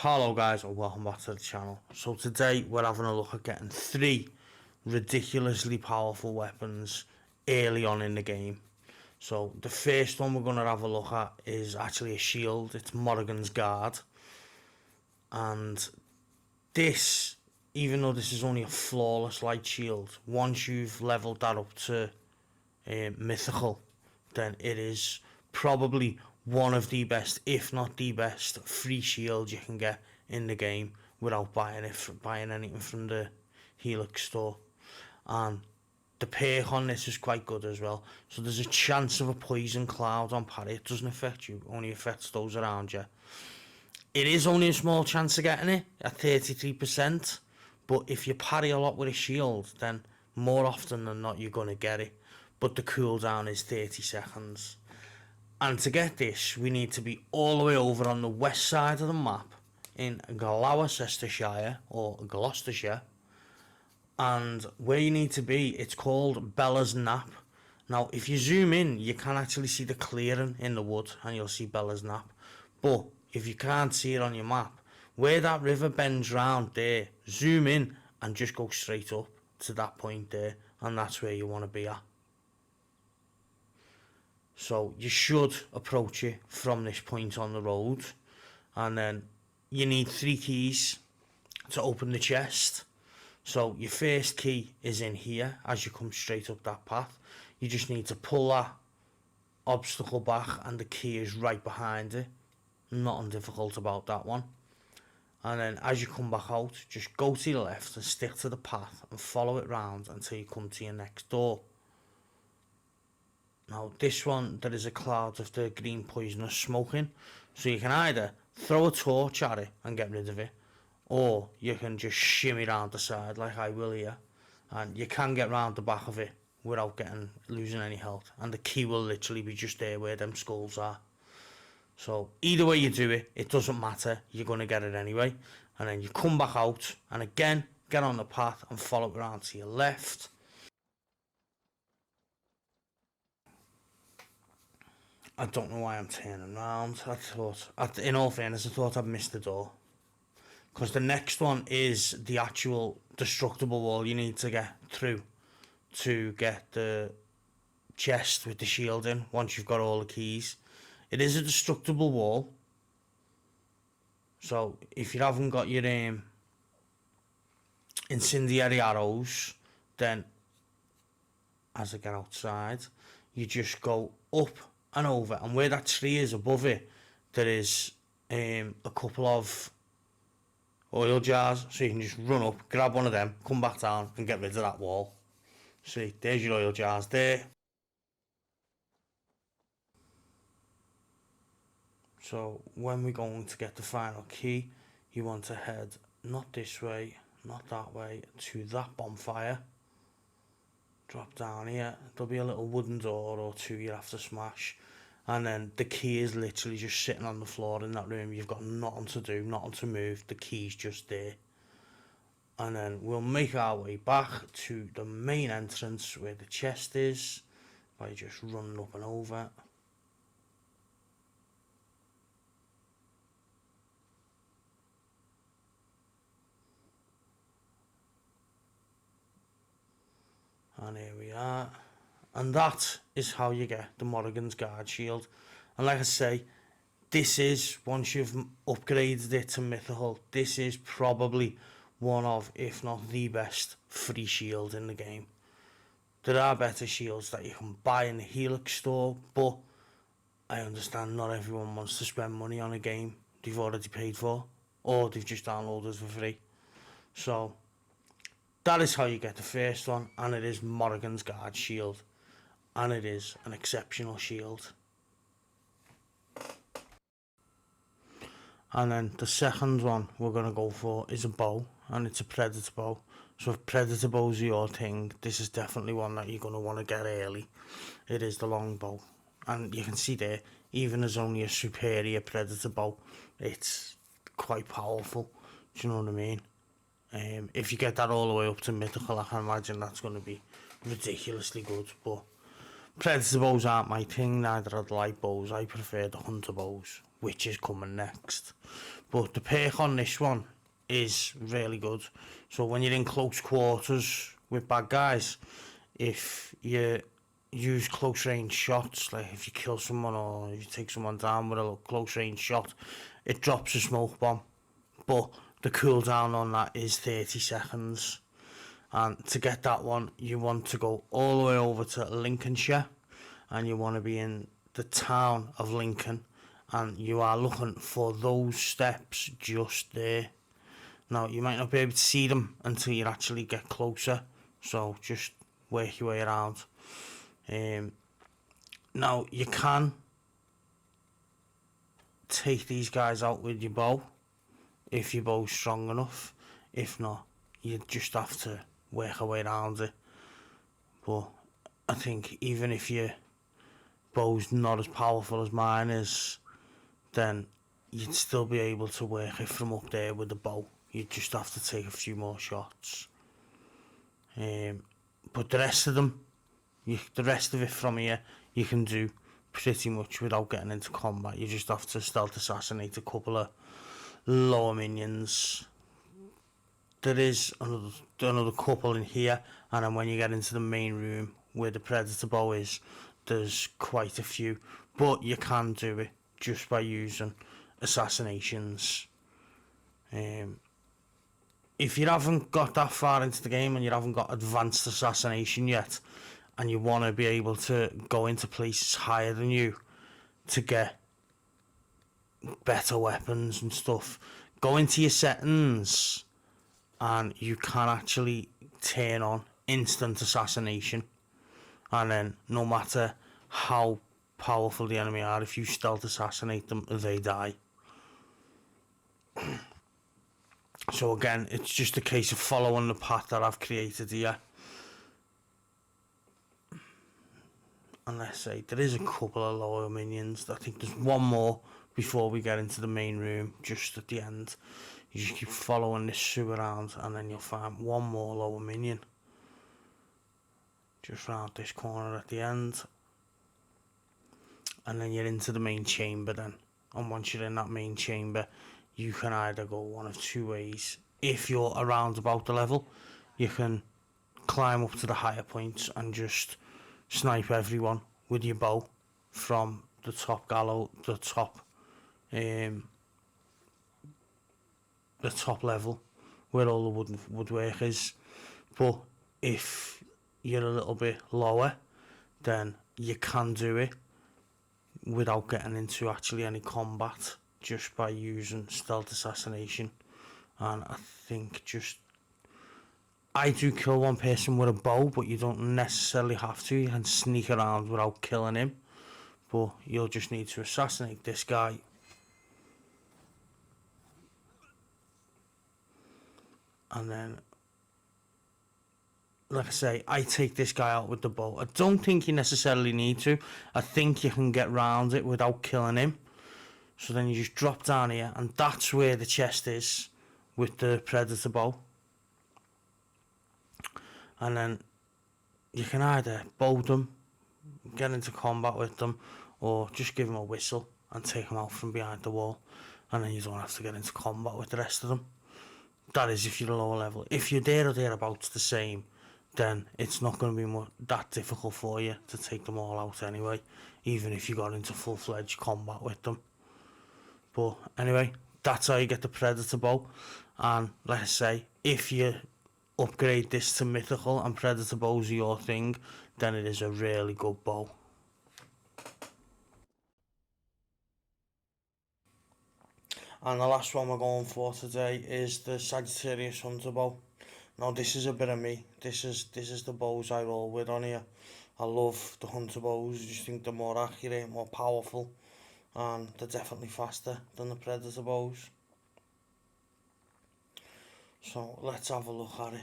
Hello guys and welcome back to the channel. So today we're having a look at getting 3 ridiculously powerful weapons early on in the game. So the first one we're going to have a look at is actually a shield. It's Morrigan's Guard. And this, even though this is only a flawless light shield, once you've leveled that up to mythical, then it is probably one of the best, if not the best, free shield you can get in the game without buying anything from the Helix store. And the perk on this is quite good as well. So there's a chance of a poison cloud on parry. It doesn't affect you, only affects those around you. It is only a small chance of getting it at 33%, but if you parry a lot with a shield, then more often than not you're going to get it. But the cooldown is 30 seconds. And to get this, we need to be all the way over on the west side of the map in Gloucestershire or Gloucestershire. And where you need to be, it's called Bella's Nap. Now, if you zoom in, you can actually see the clearing in the wood and you'll see Bella's Nap. But if you can't see it on your map, where that river bends round there, zoom in and just go straight up to that point there, and that's where you want to be at. So you should approach it from this point on the road, and then you need 3 keys to open the chest. So your first key is in here as you come straight up that path. You just need to pull that obstacle back and the key is right behind it. Nothing difficult about that one. And then as you come back out, just go to the left and stick to the path and follow it round until you come to your next door. Now this one, there is a cloud of the green poisonous smoking, so you can either throw a torch at it and get rid of it, or you can just shimmy round the side like I will here, and you can get round the back of it without losing any health, and the key will literally be just there where them skulls are. So either way you do it, it doesn't matter, you're going to get it anyway. And then you come back out and again get on the path and follow it around to your left. I don't know why I'm turning around. In all fairness, I thought I'd missed the door. Because the next one is the actual destructible wall you need to get through to get the chest with the shield in once you've got all the keys. It is a destructible wall. So if you haven't got your incendiary arrows, then as I get outside, you just go up and over, and where that tree is above it, there is a couple of oil jars, so you can just run up, grab one of them, come back down and get rid of that wall. See, there's your oil jars there. So when we're going to get the final key, you want to head not this way, not that way, to that bonfire. Drop down here, there'll be a little wooden door or 2 you have to smash, and then the key is literally just sitting on the floor in that room. You've got nothing to do, nothing to move, the key's just there. And then we'll make our way back to the main entrance where the chest is by just running up and over. And here we are, and that is how you get the Morrigan's Guard shield. And like I say, this is, once you've upgraded it to mythical, this is probably one of, if not the best, free shield in the game. There are better shields that you can buy in the Helix store, but I understand not everyone wants to spend money on a game they've already paid for, or they've just downloaded for free. So that is how you get the first one, and it is Morrigan's Guard shield, and it is an exceptional shield. And then the second one we're going to go for is a bow, and it's a predator bow. So if predator bows are your thing, this is definitely one that you're going to want to get early. It is the long bow, and you can see there, even as only a superior predator bow, it's quite powerful. Do you know what I mean? If you get that all the way up to mythical, I can imagine that's going to be ridiculously good. But predator bows aren't my thing, neither are the light bows. I prefer the hunter bows, which is coming next. But the perk on this one is really good. So when you're in close quarters with bad guys, if you use close range shots, like if you kill someone or if you take someone down with a close range shot, it drops a smoke bomb. But the cooldown on that is 30 seconds. And to get that one, you want to go all the way over to Lincolnshire, and you want to be in the town of Lincoln, and you are looking for those steps just there. Now, you might not be able to see them until you actually get closer, so just work your way around. Now, you can take these guys out with your bow if your bow's strong enough. If not, you just have to work a way around it. But I think even if your bow's not as powerful as mine is, then you'd still be able to work it from up there with the bow. You just have to take a few more shots. But the rest of them, the rest of it from here, you can do pretty much without getting into combat. You just have to stealth assassinate a couple of lower minions. There is another couple in here, and then when you get into the main room where the predator bow is, there's quite a few, but you can do it just by using assassinations. If you haven't got that far into the game and you haven't got advanced assassination yet, and you want to be able to go into places higher than you to get better weapons and stuff, go into your settings and you can actually turn on instant assassination, and then no matter how powerful the enemy are, if you stealth assassinate them, they die. So again, it's just a case of following the path that I've created here. And let's say there is a couple of lower minions. I think there's one more before we get into the main room, just at the end. You just keep following this sewer around, and then you'll find one more lower minion just round this corner at the end, and then you're into the main chamber then. And once you're in that main chamber, you can either go one of two ways. If you're around about the level, you can climb up to the higher points and just snipe everyone with your bow from the top the top level where all the woodwork is. But if you're a little bit lower, then you can do it without getting into actually any combat, just by using stealth assassination. And I think I do kill one person with a bow, but you don't necessarily have to. You can sneak around without killing him, but you'll just need to assassinate this guy. And then, like I say, I take this guy out with the bow. I don't think you necessarily need to. I think you can get round it without killing him. So then you just drop down here, and that's where the chest is with the predator bow. And then you can either bow them, get into combat with them, or just give them a whistle and take them out from behind the wall, and then you don't have to get into combat with the rest of them. That is if you're a lower level. If you're there or thereabouts the same, then it's not going to be that difficult for you to take them all out anyway, even if you got into full-fledged combat with them. But anyway, that's how you get the predator bow. And like I say, if you upgrade this to mythical and predator bows are your thing, then it is a really good bow. And the last one we're going for today is the Sagittarius Hunter bow. Now this is a bit of me. This is the bows I roll with on here. I love the hunter bows. I just think they're more accurate, more powerful, and they're definitely faster than the predator bows. So let's have a look at it.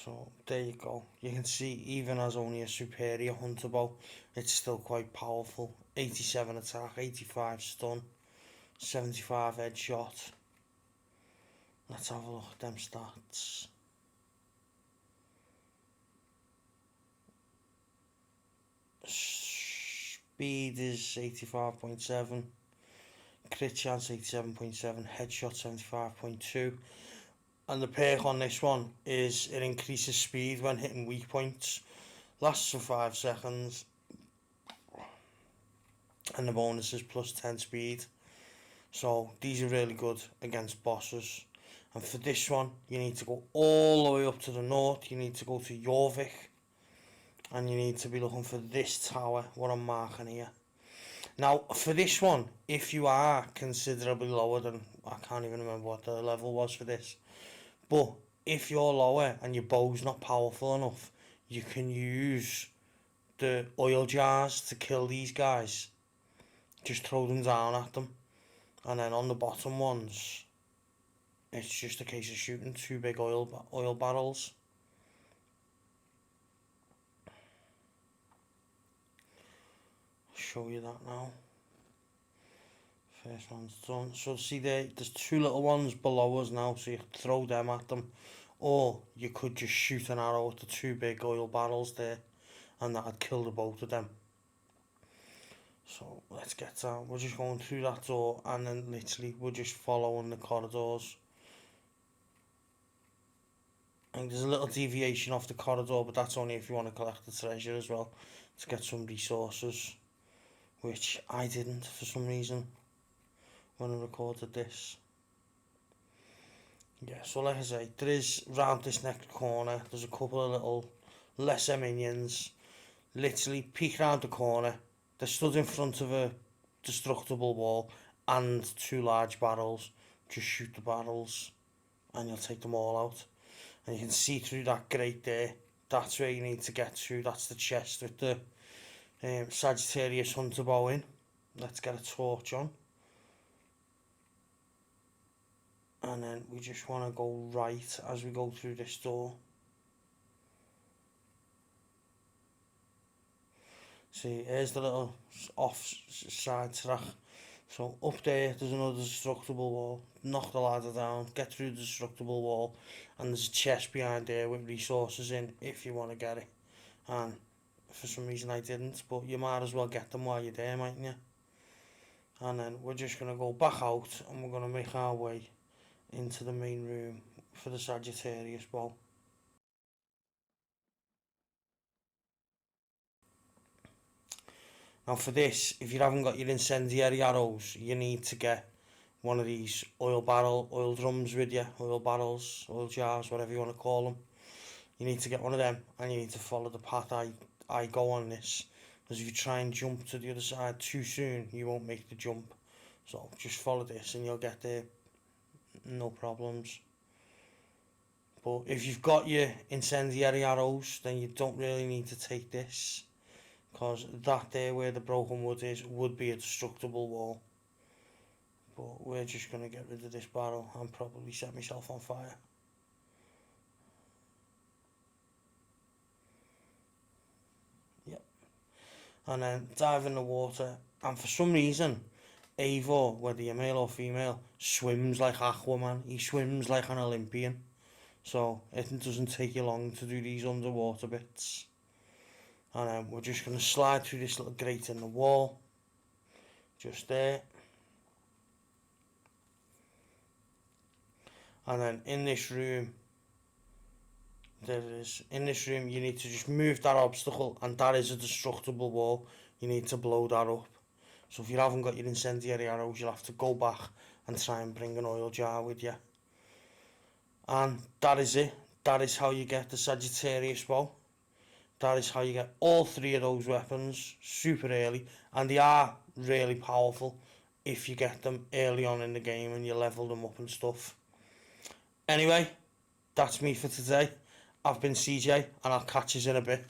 So there you go. You can see, even as only a superior hunter bow, it's still quite powerful. 87 attack, 85 stun, 75 headshot. Let's have a look at them stats. Speed is 85.7. crit chance 87.7, headshot 75.2. And the perk on this one is it increases speed when hitting weak points, lasts for 5 seconds, and the bonus is plus 10 speed. So these are really good against bosses. And for this one, you need to go all the way up to the north. You need to go to Jorvik, and you need to be looking for this tower, what I'm marking here. Now, for this one, if you are considerably lower than, I can't even remember what the level was for this, but if you're lower and your bow's not powerful enough, you can use the oil jars to kill these guys. Just throw them down at them. And then on the bottom ones, it's just a case of shooting 2 big oil barrels. Show you that now. First one's done. So see there's 2 little ones below us now, so you could throw them at them. Or you could just shoot an arrow at the 2 big oil barrels there, and that'd kill the both of them. So let's get down. We're just going through that door, and then literally we're just following the corridors. And there's a little deviation off the corridor, but that's only if you want to collect the treasure as well, to get some resources, which I didn't for some reason when I recorded this. Yeah, so like I say, there is round this next corner, there's a couple of little lesser minions. Literally peek round the corner, they're stood in front of a destructible wall and 2 large barrels. Just shoot the barrels and you'll take them all out. And you can see through that grate there, that's where you need to get to. That's the chest with the Sagittarius Hunter bow in. Let's get a torch on. And then we just want to go right as we go through this door. See, here's the little off-side track. So up there, there's another destructible wall. Knock the ladder down, get through the destructible wall, and there's a chest behind there with resources in if you want to get it. And for some reason I didn't, but you might as well get them while you're there, mightn't you? And then we're just going to go back out, and we're going to make our way into the main room for the Sagittarius bow. Now for this, if you haven't got your incendiary arrows, you need to get one of these oil drums with you, oil barrels, oil jars, whatever you want to call them. You need to get one of them, and you need to follow the path I go on this, because if you try and jump to the other side too soon, you won't make the jump. So just follow this and you'll get there, no problems. But if you've got your incendiary arrows, then you don't really need to take this, because that there where the broken wood is would be a destructible wall. But we're just going to get rid of this barrel and probably set myself on fire. Yep. And then dive in the water, and for some reason Eivor, whether you're male or female, swims like Aquaman. He swims like an Olympian. So it doesn't take you long to do these underwater bits. And then we're just going to slide through this little grate in the wall. Just there. And then in this room, there it is. In this room, you need to just move that obstacle, and that is a destructible wall. You need to blow that up. So if you haven't got your incendiary arrows, you'll have to go back and try and bring an oil jar with you. And that is it. That is how you get the Sagittarius bow. That is how you get all 3 of those weapons super early. And they are really powerful if you get them early on in the game and you level them up and stuff. Anyway, that's me for today. I've been CJ, and I'll catch you in a bit.